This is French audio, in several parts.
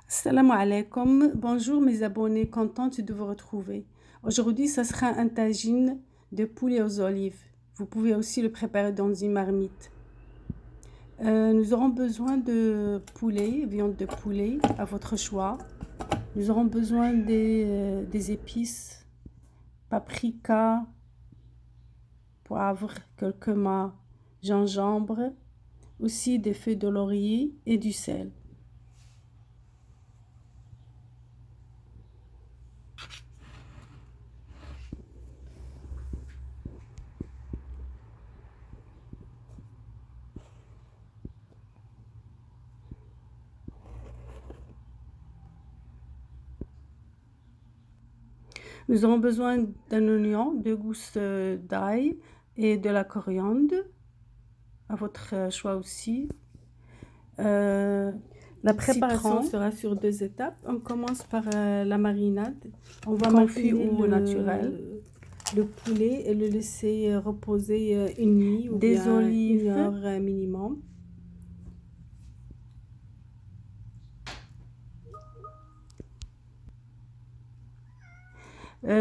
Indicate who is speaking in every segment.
Speaker 1: Salam alaikum, bonjour mes abonnés, contente de vous retrouver. Aujourd'hui, ça sera un tagine de poulet aux olives. Vous pouvez aussi le préparer dans une marmite. Nous aurons besoin de poulet, viande de poulet à votre choix. Nous aurons besoin des épices, paprika, poivre, curcuma, gingembre, aussi des feuilles de laurier et du sel. Nous aurons besoin d'un oignon, 2 gousses d'ail et de la coriandre, à votre choix aussi. La préparation sera sur 2 étapes. On commence par la marinade. On va mariner au naturel le poulet et le laisser reposer une nuit ou des olives, 1 heure minimum.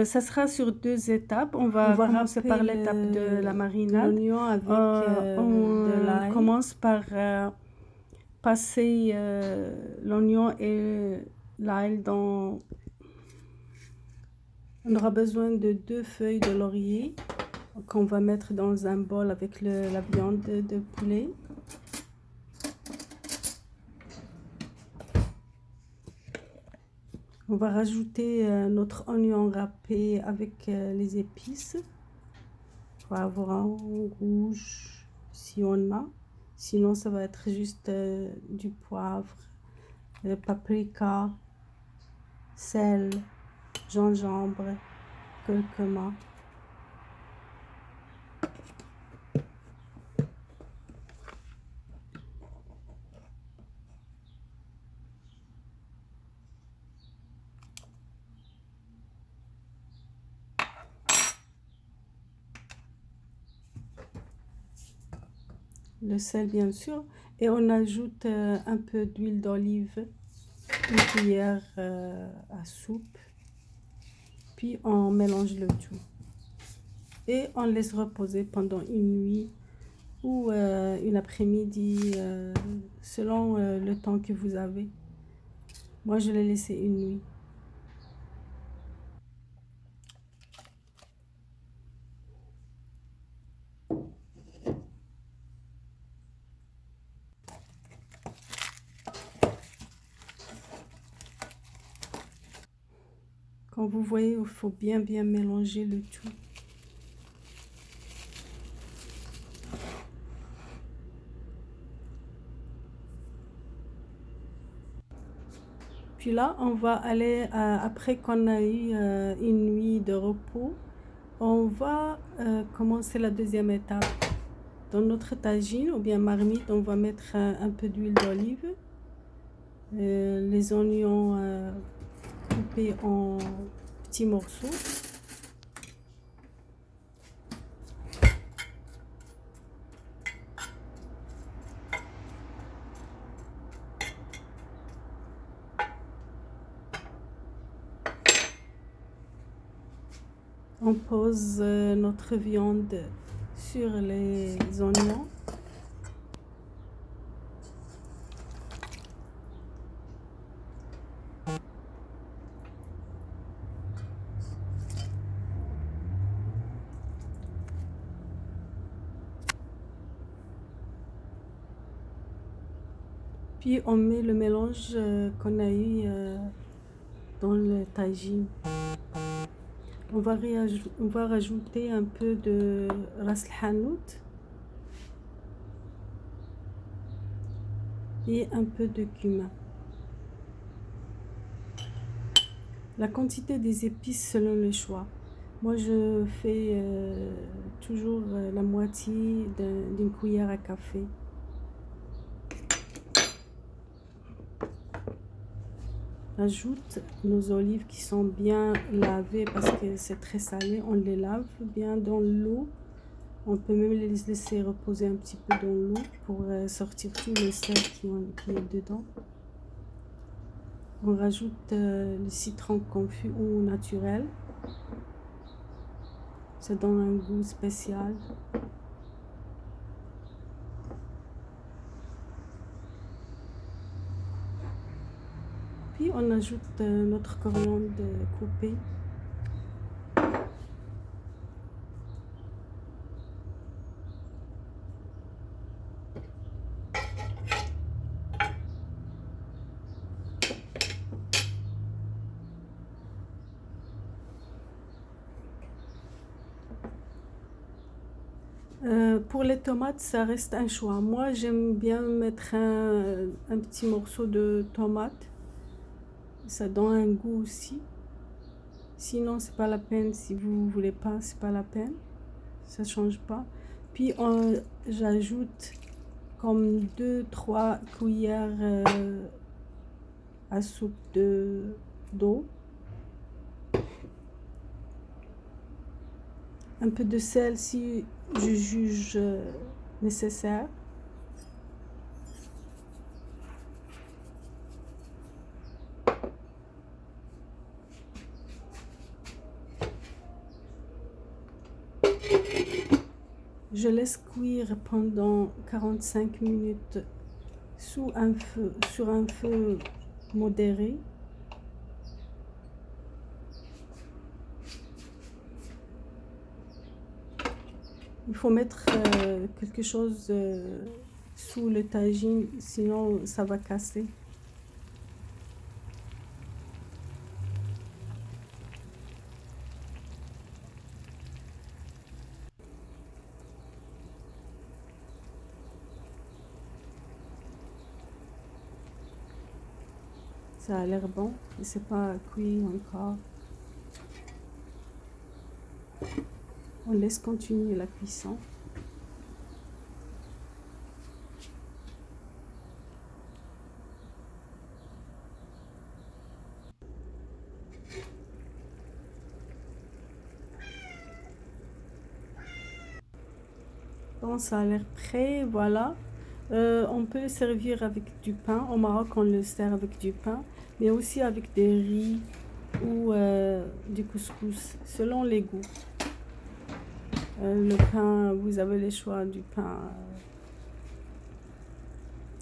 Speaker 1: Ça sera sur 2 étapes. On va commencer par l'étape de la marinade. L'oignon avec de l'ail. On commence par passer l'oignon et l'ail dans... On aura besoin de 2 feuilles de laurier qu'on va mettre dans un bol avec la viande de poulet. On va rajouter notre oignon râpé avec les épices, poivron, rouge, si on a. Sinon, ça va être juste du poivre, paprika, sel, gingembre, curcuma. Le sel bien sûr, et on ajoute un peu d'huile d'olive, une cuillère à soupe, puis on mélange le tout et on laisse reposer pendant une nuit ou une après-midi selon le temps que vous avez. Moi je l'ai laissé une nuit. Quand vous voyez, il faut bien mélanger le tout. Puis là, on va aller, après qu'on a eu une nuit de repos, on va commencer la deuxième étape. Dans notre tagine ou bien marmite, on va mettre un peu d'huile d'olive, les oignons coupés en petits morceaux. On pose notre viande sur les oignons. Puis on met le mélange qu'on a eu dans le tagine. On va rajouter un peu de ras el-hanout et un peu de cumin. La quantité des épices selon le choix. Moi je fais toujours la moitié d'une cuillère à café. Ajoute nos olives qui sont bien lavées parce que c'est très salé. On les lave bien dans l'eau. On peut même les laisser reposer un petit peu dans l'eau pour sortir tout le sel qui est dedans. On rajoute le citron confit ou naturel. Ça donne un goût spécial. Puis on ajoute notre coriandre coupé. Pour les tomates, ça reste un choix. Moi, j'aime bien mettre un petit morceau de tomate. Ça donne un goût aussi. Sinon, c'est pas la peine. Si vous voulez pas, c'est pas la peine. Ça change pas. Puis, j'ajoute comme 2-3 cuillères à soupe d'eau. Un peu de sel si je juge nécessaire. Je laisse cuire pendant 45 minutes sur un feu modéré. Il faut mettre quelque chose sous le tagine, sinon ça va casser. Ça a l'air bon, mais c'est pas cuit encore. On laisse continuer la cuisson. Bon, ça a l'air prêt, voilà. On peut le servir avec du pain. Au Maroc, on le sert avec du pain, mais aussi avec des riz ou du couscous, selon les goûts. Le pain, vous avez le choix du pain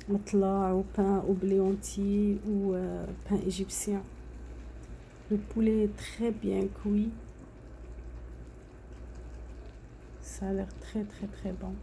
Speaker 1: matla ou pain au blé entier ou pain égyptien. Le poulet est très bien cuit. Ça a l'air très très très bon.